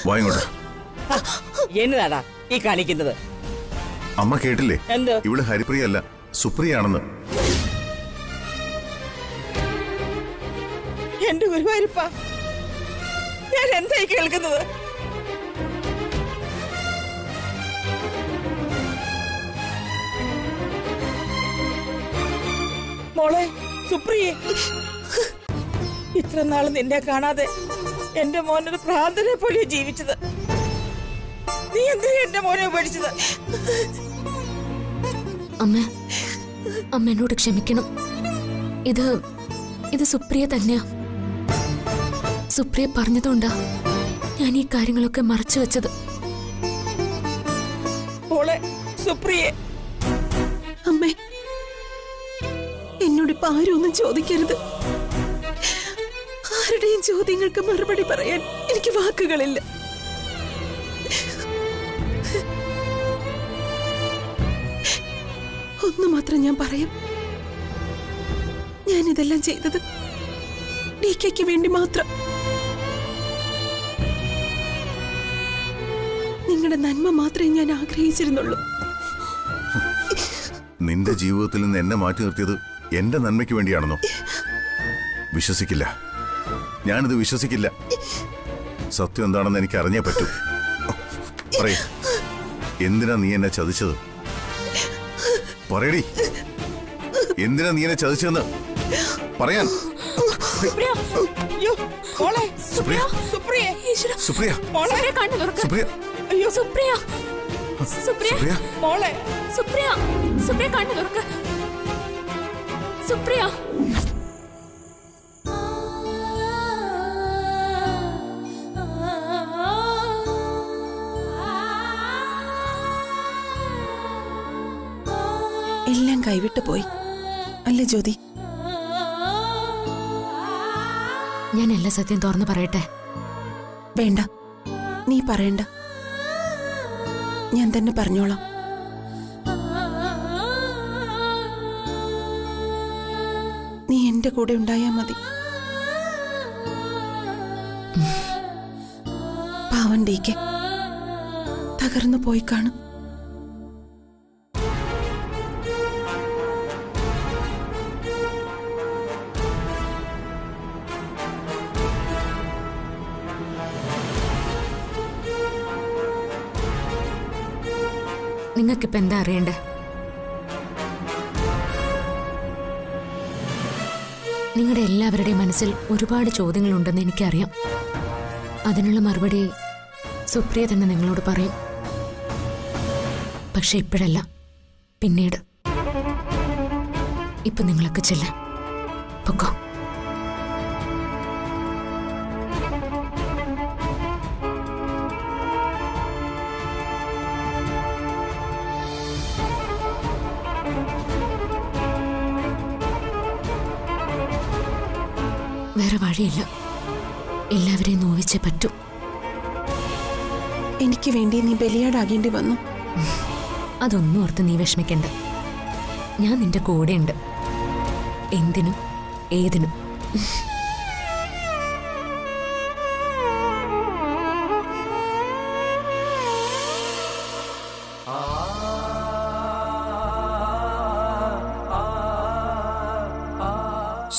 വായിങ്ങോട്ട്. എന്നതാടാ ഈ കാണിക്കുന്നത്? അമ്മ കേട്ടില്ലേ? എന്ത്? ഇവിടെ ഹരിപ്രിയ അല്ല, സുപ്രിയാണെന്ന്. എന്റെ ഗുരുവായൂരപ്പ, ഞാൻ എന്തായി കേൾക്കുന്നത്? മോളെ സുപ്രിയെ, ഇത്ര നാള് നിന്നെ കാണാതെ എന്റെ മോനൊരു ഭ്രാന്തനെ പോലെ ജീവിച്ചത്. നീ എന്തിനാ എന്റെ മോനെ ഉപേക്ഷിച്ചത്? അമ്മ അമ്മ എന്നോട് ക്ഷമിക്കണം. ഇത് സുപ്രിയ തന്നെയാ. സുപ്രിയ പറഞ്ഞതുകൊണ്ടാ ഞാൻ ഈ കാര്യങ്ങളൊക്കെ മറച്ചു വെച്ചത്. മോളെ സുപ്രിയെ. അമ്മേ, എന്നോടിപ്പോ ആരും ഒന്നും ചോദിക്കരുത്. ആരുടെയും ചോദ്യങ്ങൾക്ക് മറുപടി പറയാൻ എനിക്ക് വാക്കുകളില്ല. ഒന്ന് മാത്രം ഞാൻ പറയാം. ഞാനിതെല്ലാം ചെയ്തത് DKക്ക് വേണ്ടി മാത്രം. നിങ്ങളുടെ നന്മ മാത്രമേ ഞാൻ ആഗ്രഹിച്ചിരുന്നുള്ളൂ. നിന്റെ ജീവിതത്തിൽ നിന്ന് എന്നെ മാറ്റി നിർത്തിയത് എന്റെ നന്മയ്ക്ക് വേണ്ടിയാണെന്നോ? വിശ്വസിക്കില്ല, ഞാനിത് വിശ്വസിക്കില്ല. സത്യം എന്താണെന്ന് എനിക്ക് അറിഞ്ഞേ പറ്റൂ. പറയ്, എന്തിനാ നീ എന്നെ ചതിച്ചത്? പറയടി, എന്തിനാ നീ എന്നെ ചതിച്ചതെന്ന് പറയാൻ. സുപ്രിയ, സുപ്രിയ, സുപ്രിയ, സുപ്രിയ, സുപ്രിയ, സുപ്രിയ, സുപ്രിയ, മോളെ സുപ്രിയ, സുപ്രിയ കണ്ണു തുറക്ക്. സുപ്രിയ, എല്ലാം കൈവിട്ടു പോയി അല്ലേ ജ്യോതി? ഞാൻ എല്ലാ സത്യം തുറന്നു പറയട്ടെ? വേണ്ട, നീ പറയണ്ട, ഞാൻ തന്നെ പറഞ്ഞോളാം. നീ എന്റെ കൂടെ ഉണ്ടായാ മതി. പാവൻ DK തകർന്നു പോയി കാണും. നിങ്ങൾക്കിപ്പോ എന്താ അറിയണ്ടേ? നിങ്ങളുടെ എല്ലാവരുടെയും മനസ്സിൽ ഒരുപാട് ചോദ്യങ്ങളുണ്ടെന്ന് എനിക്കറിയാം. അതിനുള്ള മറുപടി സുപ്രിയ തന്നെ നിങ്ങളോട് പറയും. പക്ഷെ ഇപ്പോഴല്ല, പിന്നീട്. ഇപ്പൊ നിങ്ങളൊക്കെ ചെല്ലാം, പൊക്കോ. വേറെ വഴിയില്ല, എല്ലാവരെയും നോവിച്ചേ പറ്റൂ. എനിക്ക് വേണ്ടി നീ ബലിയാടാകേണ്ടി വന്നു. അതൊന്നും ഓർത്ത് നീ വിഷമിക്കണ്ട. ഞാൻ നിന്റെ കൂടെയുണ്ട്, എന്തിനും ഏതിനും.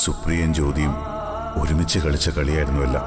സുപ്രിയൻ ജ്യോതിയും ഒരുമിച്ച് കളിച്ച കളിയായിരുന്നുവല്ല.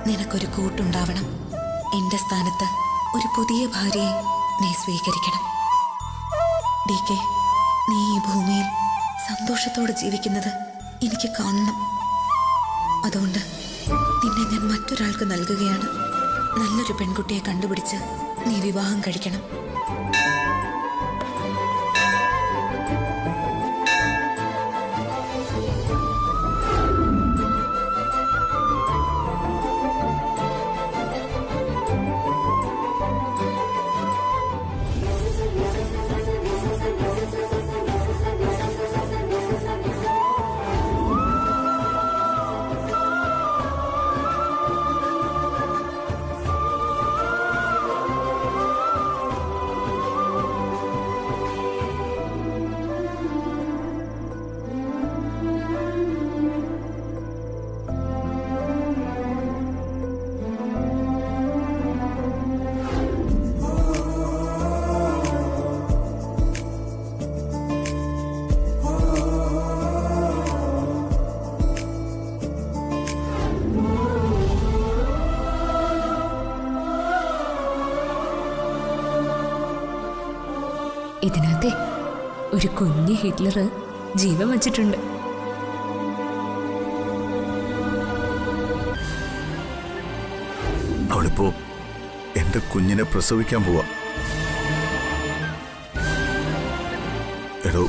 നിനക്കൊരു കൂട്ടുണ്ടാവണം. എന്റെ സ്ഥാനത്ത് ഒരു പുതിയ ഭാര്യയെ നീ സ്വീകരിക്കണം. DK, നീ ഈ ഭൂമിയിൽ സന്തോഷത്തോടെ ജീവിക്കുന്നത് എനിക്ക് കാണണം. അതുകൊണ്ട് നിന്നെ ഞാൻ മറ്റൊരാൾക്ക് നൽകുകയാണ്. നല്ലൊരു പെൺകുട്ടിയെ കണ്ടുപിടിച്ച് നീ വിവാഹം കഴിക്കണം. ഇതിനകത്തെ ഒരു കുഞ്ഞ് ഹിറ്റ്ലർ ജീവൻ വച്ചിട്ടുണ്ട്. അവളിപ്പോ എന്റെ കുഞ്ഞിനെ പ്രസവിക്കാൻ പോവാ. എടോ,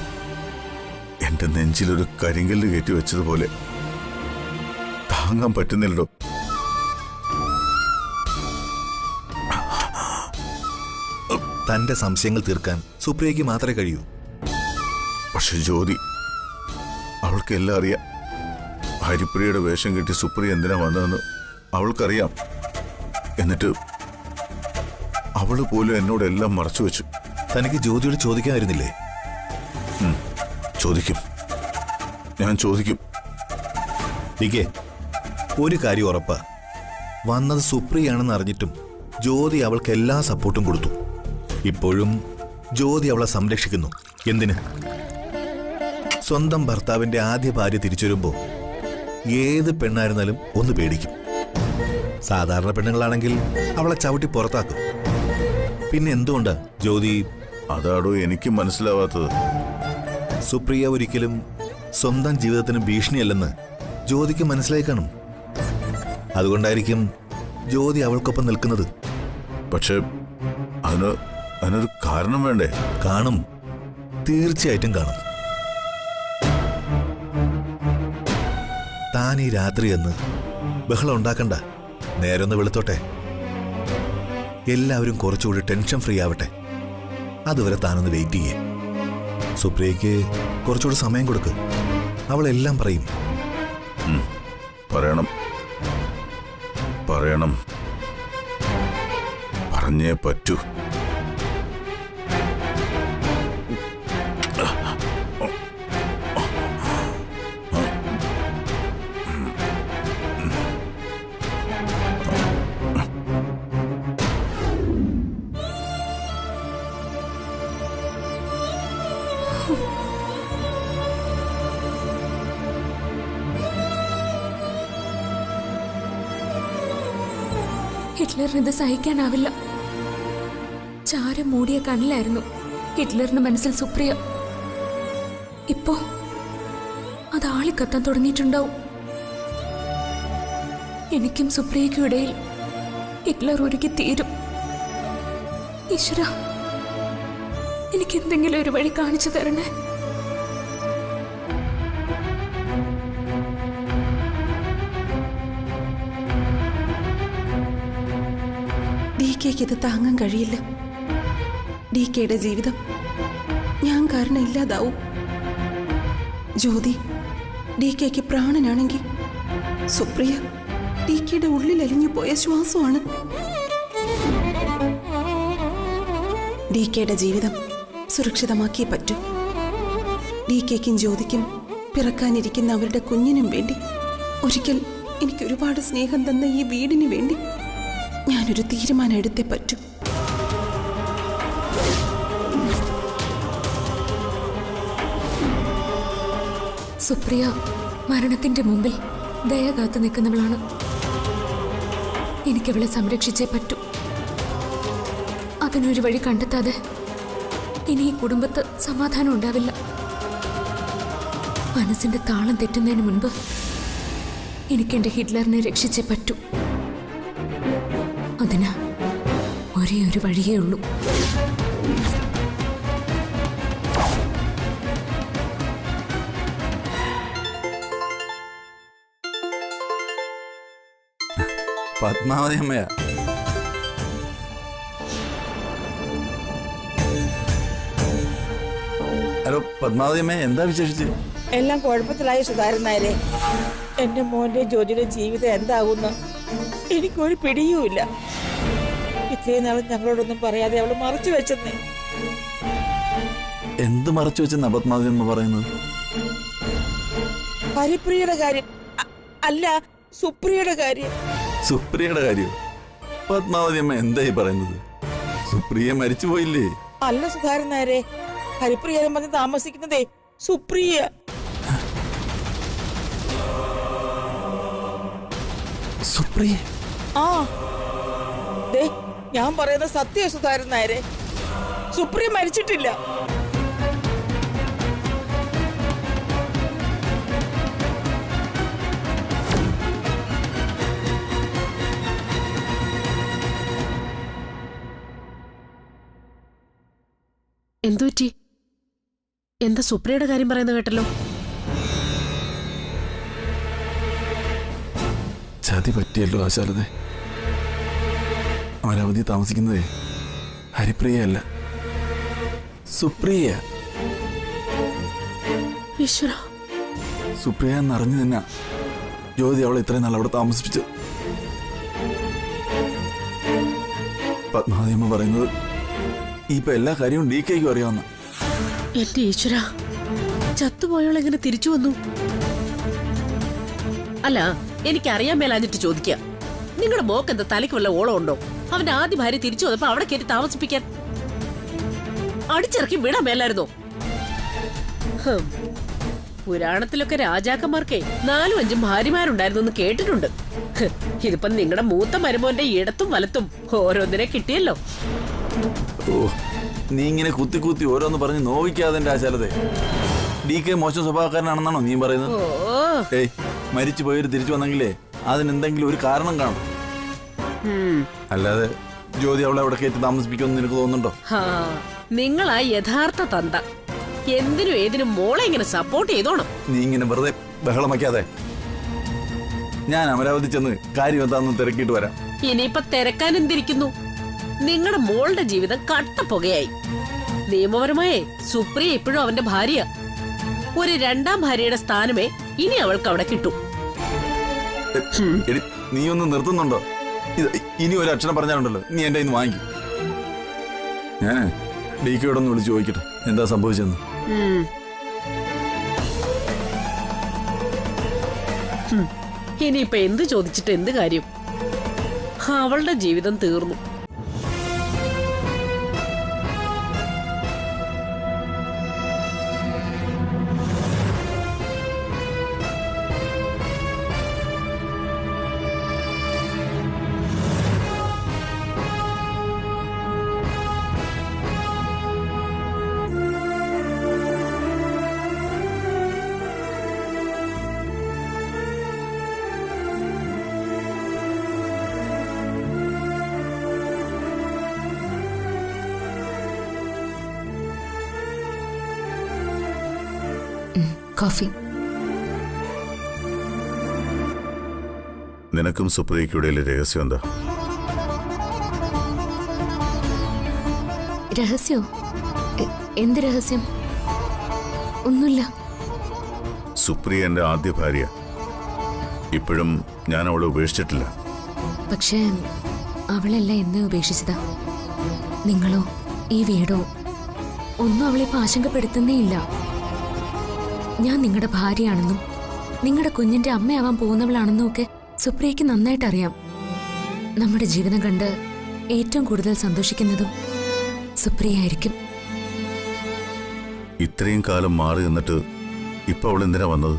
എന്റെ നെഞ്ചിലൊരു കരിങ്കല്ല് കയറ്റി വെച്ചതുപോലെ താങ്ങാൻ പറ്റുന്നില്ലടോ. തന്റെ സംശയങ്ങൾ തീർക്കാൻ സുപ്രിയയ്ക്ക് മാത്രമേ കഴിയൂ. പക്ഷെ ജ്യോതി, അവൾക്ക് എല്ലാം അറിയാം. ഹരിപ്രിയയുടെ വേഷം കെട്ടി സുപ്രിയ എന്തിനാ വന്നതെന്ന് അവൾക്കറിയാം. എന്നിട്ട് അവള് പോലും എന്നോട് എല്ലാം മറച്ചു വെച്ചു. തനിക്ക് ജ്യോതിയോട് ചോദിക്കാമായിരുന്നില്ലേ? ചോദിക്കും, ഞാൻ ചോദിക്കും. ടിക്കെ, ഒരു കാര്യം ഉറപ്പാ, വന്നത് സുപ്രിയാണെന്ന് അറിഞ്ഞിട്ടും ജ്യോതി അവൾക്ക് എല്ലാ സപ്പോർട്ടും കൊടുത്തു. ഇപ്പോഴും ജ്യോതി അവളെ സംരക്ഷിക്കുന്നു. എന്തിന്? സ്വന്തം ഭർത്താവിന്റെ ആദ്യ ഭാര്യ തിരിച്ചു വരുമ്പോ ഏത് പെണ്ണായിരുന്നാലും ഒന്ന് പേടിക്കും. സാധാരണ പെണ്ണുങ്ങളാണെങ്കിൽ അവളെ ചവിട്ടി പുറത്താക്കും. പിന്നെ എന്തുകൊണ്ടാ ജ്യോതി? അതാടോ എനിക്ക് മനസ്സിലാവാത്തത്. സുപ്രിയ ഒരിക്കലും സ്വന്തം ജീവിതത്തിന് ഭീഷണിയല്ലെന്ന് ജ്യോതിക്ക് മനസ്സിലായി കാണും. അതുകൊണ്ടായിരിക്കും ജ്യോതി അവൾക്കൊപ്പം നിൽക്കുന്നത്. പക്ഷെ അതിനൊരു കാരണം വേണ്ടേ? കാണും, തീർച്ചയായിട്ടും കാണും. താൻ ഈ രാത്രി എന്ന് ബഹളം ഉണ്ടാക്കണ്ട. നേരൊന്ന് വെളുത്തോട്ടെ. എല്ലാവരും കുറച്ചുകൂടി ടെൻഷൻ ഫ്രീ ആവട്ടെ. അതുവരെ താനൊന്ന് വെയിറ്റ് ചെയ്യേ. സുപ്രിയയ്ക്ക് കുറച്ചുകൂടി സമയം കൊടുക്ക്. അവളെല്ലാം പറയും. പറയണം, പറയണം, പറഞ്ഞേ പറ്റൂ. ഹിറ്റ്ലറിന് ഇത് സഹിക്കാനാവില്ല. ചാരം മൂടിയ കണ്ണിലായിരുന്നു ഹിറ്റ്ലറിന്റെ മനസ്സിൽ സുപ്രിയ. ഇപ്പോ അത് ആളിക്കത്താൻ തുടങ്ങിയിട്ടുണ്ടാവും. എനിക്കും സുപ്രിയയ്ക്കും ഇടയിൽ ഹിറ്റ്ലർ ഒരുക്കി തീരും. ഈശ്വര, എനിക്ക് എന്തെങ്കിലും ഒരു വഴി കാണിച്ചു തരണേ. DKക്ക് ഇത് താങ്ങാൻ കഴിയില്ല. DKയുടെ ജീവിതം ഞാൻ കാരണം ഇല്ലാതാവും. ജ്യോതി DKക്ക് പ്രാണനാണെങ്കിൽ സുപ്രിയ DKയുടെ ഉള്ളിൽ അലിഞ്ഞു പോയ ശ്വാസമാണ്. DKയുടെ ജീവിതം സുരക്ഷിതമാക്കിയേ പറ്റൂ. DKക്കും ജ്യോതിക്കും പിറക്കാനിരിക്കുന്ന അവരുടെ കുഞ്ഞിനും വേണ്ടി, ഒരിക്കൽ എനിക്ക് ഒരുപാട് സ്നേഹം തന്ന ഈ വീടിന് വേണ്ടി ഞാനൊരു തീരുമാനം എടുത്തേ പറ്റൂ. സുപ്രിയ മരണത്തിന്റെ മുമ്പിൽ ദയ കാത്തു നിൽക്കുന്നവളാണ്. എനിക്കവളെ സംരക്ഷിച്ചേ പറ്റൂ. അതിനൊരു വഴി കണ്ടെത്താതെ ഇനി ഈ കുടുംബത്ത് സമാധാനം ഉണ്ടാവില്ല. മനസ്സിന്റെ താളം തെറ്റുന്നതിന് മുൻപ് എനിക്കെന്റെ ഹിറ്റ്ലറിനെ രക്ഷിച്ചേ പറ്റൂ. അതിന് ഒരേ ഒരു വഴിയേ ഉള്ളൂ. പത്മാവതി അമ്മയാ. ഹലോ പത്മാവതി അമ്മ, എന്താ വിശേഷിച്ച്? എല്ലാം കുഴപ്പത്തിലായി സുധാകരൻ നായരെ. എന്റെ മോന്റെ ജോജിയുടെ ജീവിതം എന്താകുന്നു എനിക്കൊരു പിടിയുമില്ല. ഇത്രയും നാളും ഞങ്ങളോടൊന്നും പറയാതെ അവള് മറച്ചു വെച്ചെന്നേ. എന്ത് മറച്ചു വെച്ചെന്നാ പത്മാവതി അമ്മ പറയുന്നത്? ഹരിപ്രിയയുടെ കാര്യം അല്ല, സുപ്രിയയുടെ കാര്യം. സുപ്രിയയുടെ കാര്യം? പത്മാവതി അമ്മ എന്തായി പറയുന്നത്? സുപ്രിയ മരിച്ചു പോയില്ലേ? അല്ല സുധാകരൻ നായരെ, ഹരിപ്രിയ വന്ന് താമസിക്കുന്നതേ സുപ്രിയ. സുപ്രിയ? ആ ദേ, ഞാൻ പറയുന്ന സത്യ സുധാകരൻ നായരെ. സുപ്രിയ മരിച്ചിട്ടില്ല. എന്തുപറ്റി? എന്താ സുപ്രിയയുടെ കാര്യം പറയുന്നത് കേട്ടല്ലോ? ചതി പറ്റിയല്ലോ ആശാലതേ. അമരാവതി താമസിക്കുന്നതേ ഹരിപ്രിയയല്ല, സുപ്രിയ. ഈശ്വര, സുപ്രിയ എന്നറിഞ്ഞു തന്നെ ജ്യോതി അവളെ ഇത്രയും നാൾ അവിടെ താമസിപ്പിച്ചു. പത്മാവതി അമ്മ പറയുന്നത് ഇപ്പൊ എല്ലാ കാര്യവും DKയ്ക്കും അറിയാവുന്ന. എന്റെ ഈശ്വര, ചത്തുപോയോൾ എങ്ങനെ തിരിച്ചു വന്നു? അല്ല, എനിക്കറിയാൻ മേലാഞ്ഞിട്ട് ചോദിക്കാം. നിങ്ങളുടെ മോക്ക് എന്താ തലയ്ക്ക് വല്ല ഓളം ഉണ്ടോ? അവന്റെ ആദ്യ ഭാര്യ തിരിച്ചു വന്നപ്പോ അവിടെ കയറ്റി താമസിപ്പിക്കാൻ അടിച്ചിറക്കി വിടാൻ മേലായിരുന്നോ? പുരാണത്തിലൊക്കെ രാജാക്കന്മാർക്കേ 4-5 ഭാര്യമാരുണ്ടായിരുന്നു എന്ന് കേട്ടിട്ടുണ്ട്. ഇതിപ്പം നിങ്ങളുടെ മൂത്ത മരുമോന്റെ ഇടത്തും വലത്തും ഓരോന്നിനെ കിട്ടിയല്ലോ. ഓ, നീ ഇങ്ങനെ കുത്തി കുത്തി ഓരോന്ന് പറഞ്ഞ് നോവിക്കാതെ എന്റെ ആശാലതേ. DK മോശം സ്വഭാവക്കാരനാണെന്നാണോ നീ പറയുന്നത്? ഏയ്, മരിച്ചു പോയൊരു തിരിച്ചു വന്നെങ്കിലേ അതിനെന്തെങ്കിലും ഒരു കാരണം കാണും. അല്ലാതെ ജ്യോതി അവളെ അവിടെ കയറ്റി താമസിപ്പിക്കുമെന്ന് നിനക്ക് തോന്നുന്നുണ്ടോ? നിങ്ങളാ യഥാർത്ഥ തന്ത. എന്തിനും ഏതിനും മോളെ ഇങ്ങനെ സപ്പോർട്ട് ചെയ്തോണം. നീ ഇങ്ങനെ വെറുതെ ബഹളം വയ്ക്കാതെ. ഞാൻ അമരാവതി ചെന്ന് കാര്യം എന്താണെന്ന് തിരക്കിയിട്ട് വരാം. ഇനിയിപ്പൊ തിരക്കാനെന്തിരിക്കുന്നു? നിങ്ങളുടെ മോളുടെ ജീവിതം കട്ടപ്പുകയായി. നിയമപരമായേ സുപ്രിയ ഇപ്പോഴും അവന്റെ ഭാര്യ. ഒരു 2ാം ഭാര്യയുടെ സ്ഥാനമേ ഇനി അവൾക്ക് അവിടെ കിട്ടും. നീ ഒന്ന് നിർത്തുന്നുണ്ടോ? ഇനി ഒരു അക്ഷരം പറഞ്ഞാലുണ്ടല്ലോ നീ എന്റെ ഇന്ന് വാങ്ങിക്കും. ഞാൻ DKയോടൊന്ന് വിളിച്ച് ചോദിക്കട്ടെ എന്താ സംഭവിച്ചെന്ന്. ഇനിയിപ്പൊ എന്ത് ചോദിച്ചിട്ട് എന്ത് കാര്യം? അവളുടെ ജീവിതം തീർന്നു. കോഫി. നിനക്കും സുപ്രിയയ്ക്കിടയിലെ രഹസ്യം എന്താ? രഹസ്യോ? എന്ത് രഹസ്യം? ഒന്നുമില്ല. സുപ്രിയ എന്റെ ആദ്യ ഭാര്യ. ഇപ്പോഴും ഞാൻ അവളെ ഉപേക്ഷിച്ചിട്ടില്ല. പക്ഷേ അവളല്ല എന്നെ ഉപേക്ഷിച്ചതാ. നിങ്ങളോ ഈ വീടോ ഒന്നും അവളിപ്പോ ആശങ്കപ്പെടുത്തുന്നേ ഇല്ല. ഞാൻ നിങ്ങളുടെ ഭാര്യയാണെന്നും നിങ്ങളുടെ കുഞ്ഞിന്റെ അമ്മയാവാൻ പോകുന്നവളാണെന്നും ഒക്കെ സുപ്രിയയ്ക്ക് നന്നായിട്ട് അറിയാം. നമ്മുടെ ജീവിതം കണ്ട് ഏറ്റവും കൂടുതൽ സന്തോഷിക്കുന്നതും സുപ്രിയ ആയിരിക്കും. ഇത്രയും കാലം മാറി നിന്നിട്ട് ഇപ്പൊ അവൾ എന്തിനാ വന്നത്?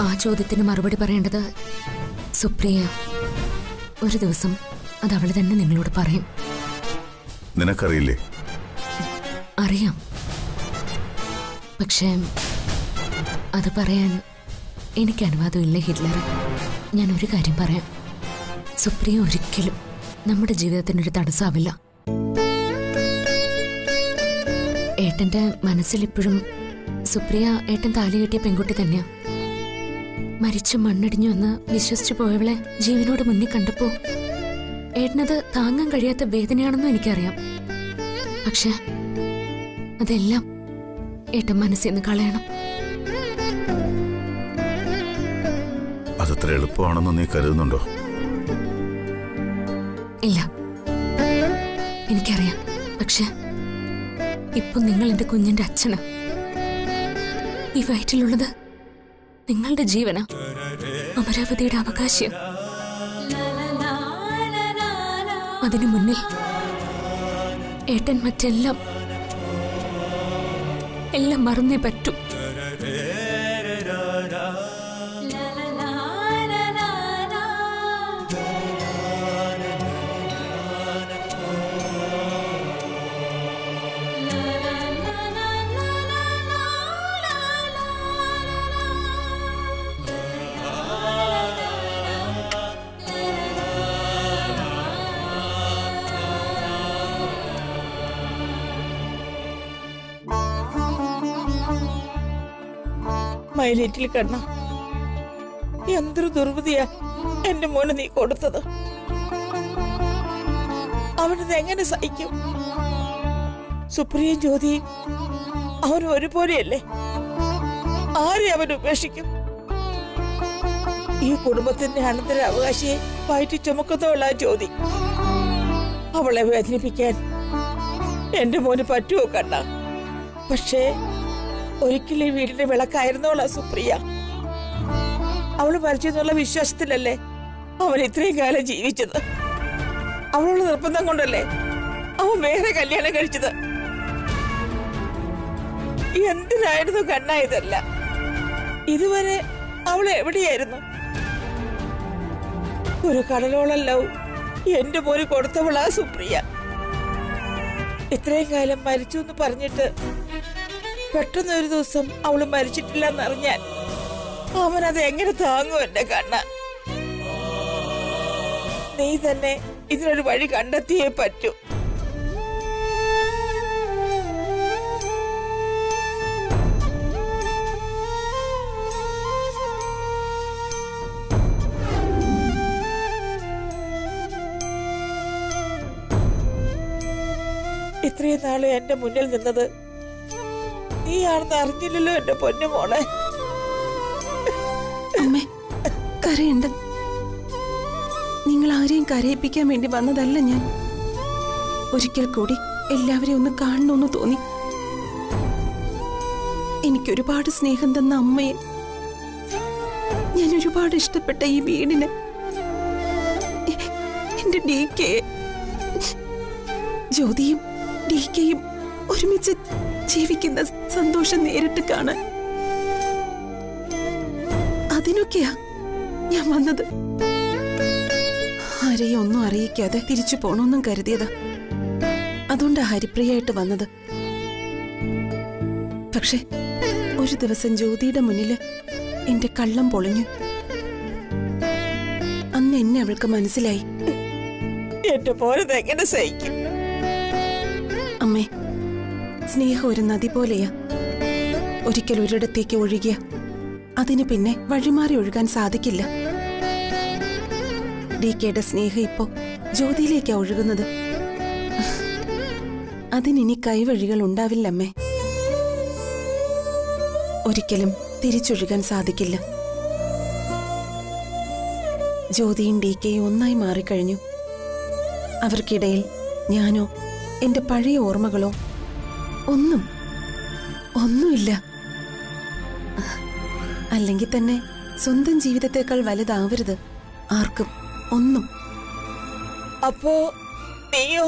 ആ ചോദ്യത്തിന് മറുപടി പറയേണ്ടത് സുപ്രിയ. ഒരു ദിവസം അത് അവൾ തന്നെ നിങ്ങളോട് പറയും. നിനക്കറിയില്ലേ? അറിയാം. പക്ഷേ അത് പറയാൻ എനിക്ക് അനുവാദമില്ല ഹിറ്റ്ലർ. ഞാൻ ഒരു കാര്യം പറയാം. സുപ്രിയ ഒരിക്കലും നമ്മുടെ ജീവിതത്തിനൊരു തടസ്സമാവില്ല. ഏട്ടന്റെ മനസ്സിലിപ്പോഴും സുപ്രിയ ഏട്ടൻ താലി കെട്ടിയ പെൺകുട്ടി തന്നെയാ. മരിച്ചു മണ്ണടിഞ്ഞു എന്ന് വിശ്വസിച്ചു പോയവളെ ജീവനോട് മുന്നിൽ കണ്ടപ്പോ ഏട്ടനത് താങ്ങാൻ കഴിയാത്ത വേദനയാണെന്നും എനിക്കറിയാം. പക്ഷെ അതെല്ലാം ഏട്ടൻ മനസ്സിൽ നിന്ന് കളയണം. അതത്ര എളുപ്പമാണെന്ന് നീ കരുതുന്നുണ്ടോ? ഇല്ല, എനിക്കറിയാം. പക്ഷെ ഇപ്പൊ നിങ്ങൾ എന്റെ കുഞ്ഞിന്റെ അച്ഛനാ. ഈ വയറ്റിലുള്ളത് നിങ്ങളുടെ ജീവനാ, അമരാവതിയുടെ അവകാശം. അതിനു മുന്നിൽ ഏട്ടൻ മറ്റെല്ലാം മറന്നേ പറ്റൂ. മൈലേറ്റിൽ കണ്ണ, എന്തൊരു ദുർവിധിയാ എന്റെ മോനെ നീ കൊടുത്തത്. അവനത് എങ്ങനെ സഹിക്കും? സുപ്രിയയും ജ്യോതിയും അവൻ ഒരുപോലെയല്ലേ? ആരെ അവൻ ഉപേക്ഷിക്കും? ഈ കുടുംബത്തിന്റെ അനന്തരാവകാശിയെ വയറ്റി ചുമക്കുന്നവളാ ജ്യോതി. അവളെ വേദനിപ്പിക്കാൻ എന്റെ മോന് പറ്റുമോ കണ്ണ? പക്ഷേ ഒരിക്കലും വീടിന്റെ വിളക്കായിരുന്നോളാ സുപ്രിയ. അവള് മരിച്ചെന്നുള്ള വിശ്വാസത്തിലല്ലേ അവൻ ഇത്രയും കാലം ജീവിച്ചത്. അവളുടെ നിർബന്ധം കൊണ്ടല്ലേ അവൻ വേറെ കല്യാണം കഴിച്ചത്. എന്തിനായിരുന്നു കണ്ണ ഇതല്ല? ഇതുവരെ അവൾ എവിടെയായിരുന്നു? ഒരു കടലോളല്ലോ എന്റെ മോന് കൊടുത്തവളാ സുപ്രിയ. ഇത്രയും കാലം മരിച്ചു എന്ന് പറഞ്ഞിട്ട് പെട്ടെന്ന് ഒരു ദിവസം അവള് മരിച്ചിട്ടില്ല എന്നറിഞ്ഞാൽ അവനത് എങ്ങനെ താങ്ങും എന്റെ കണ്ണ? നീ തന്നെ ഇതിനൊരു വഴി കണ്ടെത്തിയേ പറ്റൂ. ഇത്രയും നാള് എന്റെ മുന്നിൽ നിന്നത് നീയാണെന്ന് അറിഞ്ഞില്ലല്ലോ എന്റെ പൊന്നു മോളെ. അമ്മേ, കരയണ്ട. നിങ്ങൾ ആരെയും കരയിപ്പിക്കാൻ വേണ്ടി വന്നതല്ല ഞാൻ. ഒരിക്കൽ കൂടി എല്ലാവരെയും ഒന്ന് കാണണമെന്ന് തോന്നി. എനിക്കൊരുപാട് സ്നേഹം തന്ന അമ്മയെ, ഞാൻ ഒരുപാട് ഇഷ്ടപ്പെട്ട ഈ വീടിന്, എന്റെ DKയെ, ജ്യോതിയും DKയും ഒരുമിച്ച് ജീവിക്കുന്ന സന്തോഷം നേരിട്ട് കാണാൻ, അതിനൊക്കെയാ ഞാൻ വന്നത്. ആരെയും ഒന്നും അറിയിക്കാതെ തിരിച്ചു പോണമെന്നും കരുതിയതാ. അതുകൊണ്ടാ ഹരിപ്രിയായിട്ട് വന്നത്. പക്ഷെ ഒരു ദിവസം ജ്യോതിയുടെ മുന്നില് എന്റെ കള്ളം പൊളിഞ്ഞു. അന്ന് എന്നെ അവൾക്ക് മനസ്സിലായി. എന്റെ പോരത് എങ്ങനെ സഹിക്കും? അമ്മേ, സ്നേഹം ഒരു നദി പോലെയാ. ഒരിക്കൽ ഒരിടത്തേക്ക് ഒഴുകിയ അതിന് പിന്നെ വഴിമാറി ഒഴുകാൻ സാധിക്കില്ല. DKയുടെ സ്നേഹം ഇപ്പോ ജ്യോതിയിലേക്കാ ഒഴുകുന്നത്. അതിനി കൈവഴികൾ ഉണ്ടാവില്ലമ്മേ. ഒരിക്കലും തിരിച്ചൊഴുകാൻ സാധിക്കില്ല. ജ്യോതിയും DKയും ഒന്നായി മാറിക്കഴിഞ്ഞു. അവർക്കിടയിൽ ഞാനോ എന്റെ പഴയ ഓർമ്മകളോ ഒന്നുമില്ല. അല്ലെങ്കിൽ തന്നെ സ്വന്തം ജീവിതത്തെക്കാൾ വലുതാവരുത് ആർക്കും ഒന്നും. അപ്പോ നീയോ?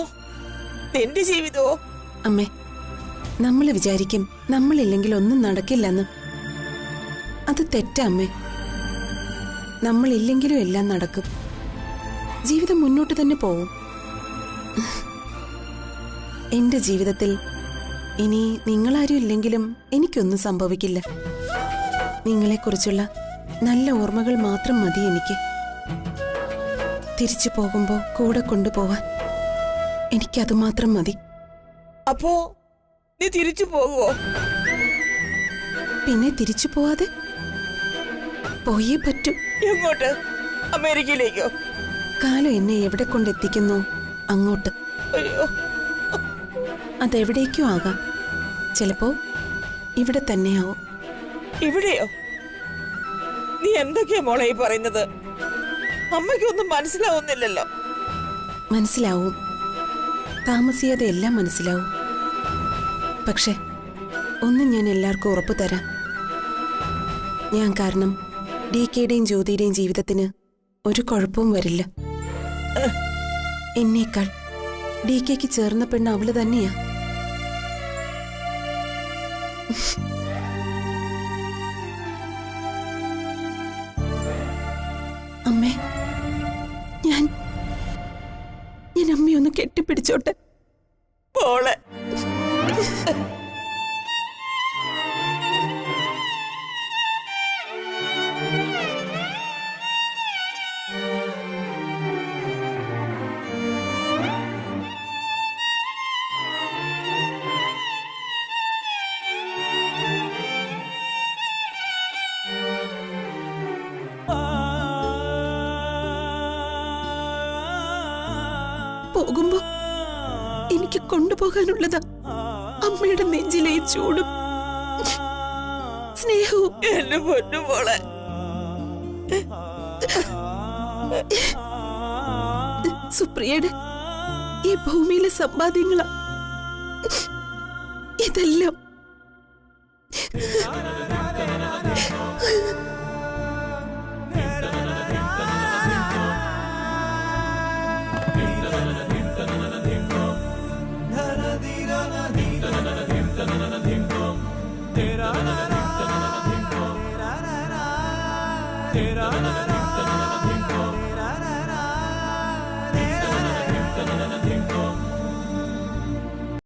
നിന്റെ ജീവിതമോ? അമ്മേ, നമ്മൾ വിചാരിക്കും നമ്മളില്ലെങ്കിൽ ഒന്നും നടക്കില്ലെന്ന്. അത് തെറ്റാ അമ്മേ. നമ്മളില്ലെങ്കിലും എല്ലാം നടക്കും. ജീവിതം മുന്നോട്ട് തന്നെ പോവും. എന്റെ ജീവിതത്തിൽ ഇനി നിങ്ങളാരും ഇല്ലെങ്കിലും എനിക്കൊന്നും സംഭവിക്കില്ല. നിങ്ങളെക്കുറിച്ചുള്ള നല്ല ഓർമ്മകൾ മാത്രം മതി എനിക്ക്. തിരിച്ചു പോകുമ്പോ കൂടെ കൊണ്ടുപോവാൻ എനിക്കത് മാത്രം മതി. അപ്പോ നീ തിരിച്ചു പോകുവോ? പിന്നെ തിരിച്ചു പോവാതെ പോയേ പറ്റൂ. എങ്ങോട്ട്? അമേരിക്കയിലേക്കോ? കാലം എന്നെ എവിടെ കൊണ്ടെത്തിക്കുന്നോ അങ്ങോട്ട്. അയ്യോ, അതെവിടേക്കോ ആകാം. ചിലപ്പോ ഇവിടെ തന്നെയാവും. ഇവിടെയോ? നീ എന്തൊക്കെയാ മോളെ ഈ പറയുന്നത്? അമ്മയ്ക്കൊന്നും മനസ്സിലാവുന്നില്ലല്ലോ. മനസ്സിലാവും, താമസിയാതെ എല്ലാം മനസ്സിലാവും. പക്ഷെ ഒന്നും ഞാൻ എല്ലാവർക്കും ഉറപ്പു തരാം. ഞാൻ കാരണം DKയുടെയും ജ്യോതിയുടെയും ജീവിതത്തിന് ഒരു കുഴപ്പവും വരില്ല. എന്നേക്കാൾ DKക്ക് ചേർന്ന പെണ്ണ് അവള് തന്നെയാ. അമ്മേ, ഞാൻ അമ്മയൊന്ന് കെട്ടിപ്പിടിച്ചോട്ടെ. മോളെ, പോകുമ്പോ എനിക്ക് കൊണ്ടുപോകാനുള്ളതാ അമ്മയുടെ നെഞ്ചിലെ ചൂടും സ്നേഹവും. എന്റെ പൊന്നു മോളെ, സുപ്രിയയുടെ ഈ ഭൂമിയിലെ സമ്പാദ്യങ്ങളാ ഇതെല്ലാം. तेरा